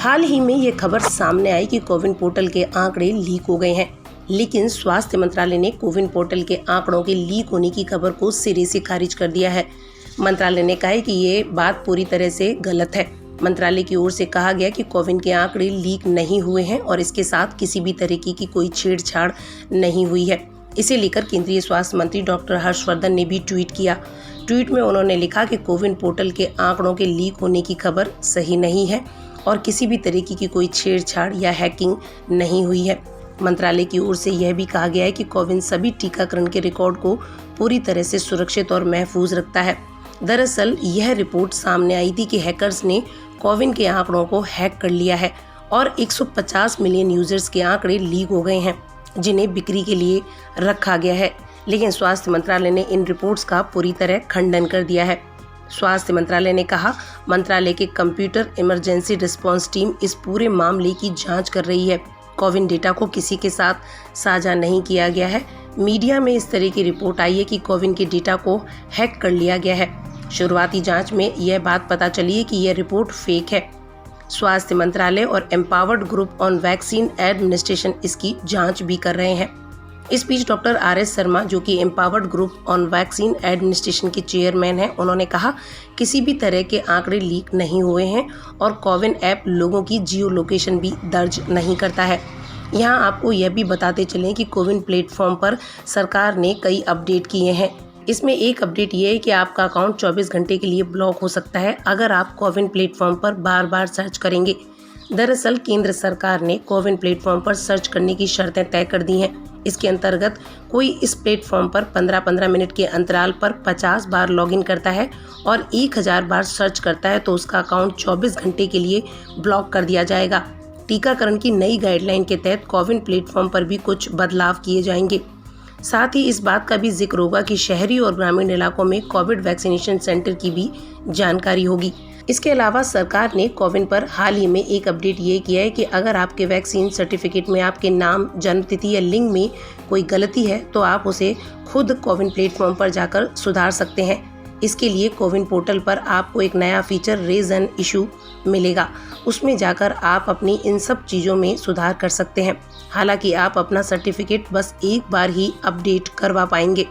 हाल ही में ये खबर सामने आई कि कोविन पोर्टल के आंकड़े लीक हो गए हैं, लेकिन स्वास्थ्य मंत्रालय ने कोविन पोर्टल के आंकड़ों के लीक होने की खबर को सिरे से खारिज कर दिया है। मंत्रालय ने कहा है कि ये बात पूरी तरह से गलत है। मंत्रालय की ओर से कहा गया कि कोविन के आंकड़े लीक नहीं हुए हैं और इसके साथ किसी भी तरीके की कोई छेड़छाड़ नहीं हुई है। इसे लेकर केंद्रीय स्वास्थ्य मंत्री डॉक्टर हर्षवर्धन ने भी ट्वीट किया। ट्वीट में उन्होंने लिखा कि कोविन पोर्टल के आंकड़ों के लीक होने की खबर सही नहीं है और किसी भी तरीके की कोई छेड़छाड़ या हैकिंग नहीं हुई है। मंत्रालय की ओर से यह भी कहा गया है कि कोविन सभी टीकाकरण के रिकॉर्ड को पूरी तरह से सुरक्षित और महफूज रखता है। दरअसल यह रिपोर्ट सामने आई थी कि हैकर्स ने कोविन के आंकड़ों को हैक कर लिया है और 150 मिलियन यूजर्स के आंकड़े लीक हो गए हैं, जिन्हें बिक्री के लिए रखा गया है। लेकिन स्वास्थ्य मंत्रालय ने इन रिपोर्ट्स का पूरी तरह खंडन कर दिया है। स्वास्थ्य मंत्रालय ने कहा, मंत्रालय के कंप्यूटर इमरजेंसी रिस्पांस टीम इस पूरे मामले की जांच कर रही है। कोविन डेटा को किसी के साथ साझा नहीं किया गया है। मीडिया में इस तरह की रिपोर्ट आई है कि कोविन के डेटा को हैक कर लिया गया है। शुरुआती जांच में यह बात पता चली है कि यह रिपोर्ट फेक है। स्वास्थ्य मंत्रालय और empowered group on vaccine administration इसकी जांच भी कर रहे हैं। इस बीच डॉक्टर RS शर्मा, जो कि empowered group on vaccine administration के चेयरमैन हैं, उन्होंने कहा किसी भी तरह के आंकड़े लीक नहीं हुए हैं और कोविन ऐप लोगों की जियो लोकेशन भी दर्ज नहीं करता है। यहाँ आपको यह भी बताते चलें कि कोविन प्लेटफॉर्म पर सरकार ने कई अपडेट किए हैं। इसमें एक अपडेट ये है कि आपका अकाउंट 24 घंटे के लिए ब्लॉक हो सकता है अगर आप कोविन प्लेटफॉर्म पर बार बार सर्च करेंगे। दरअसल केंद्र सरकार ने कोविन प्लेटफॉर्म पर सर्च करने की शर्तें तय कर दी हैं। इसके अंतर्गत कोई इस प्लेटफॉर्म पर 15-15 मिनट के अंतराल पर 50 बार लॉगिन करता है और 1000 बार सर्च करता है तो उसका अकाउंट 24 घंटे के लिए ब्लॉक कर दिया जाएगा। टीकाकरण की नई गाइडलाइन के तहत कोविन प्लेटफॉर्म पर भी कुछ बदलाव किए जाएंगे। साथ ही इस बात का भी जिक्र होगा कि शहरी और ग्रामीण इलाकों में कोविड वैक्सीनेशन सेंटर की भी जानकारी होगी। इसके अलावा सरकार ने कोविन पर हाल ही में एक अपडेट ये किया है कि अगर आपके वैक्सीन सर्टिफिकेट में आपके नाम, जन्मतिथि या लिंग में कोई गलती है तो आप उसे खुद कोविन प्लेटफॉर्म पर जाकर सुधार सकते हैं। इसके लिए कोविन पोर्टल पर आपको एक नया फीचर रेज एन इशू मिलेगा। उसमें जाकर आप अपनी इन सब चीज़ों में सुधार कर सकते हैं। हालांकि आप अपना सर्टिफिकेट बस एक बार ही अपडेट करवा पाएंगे।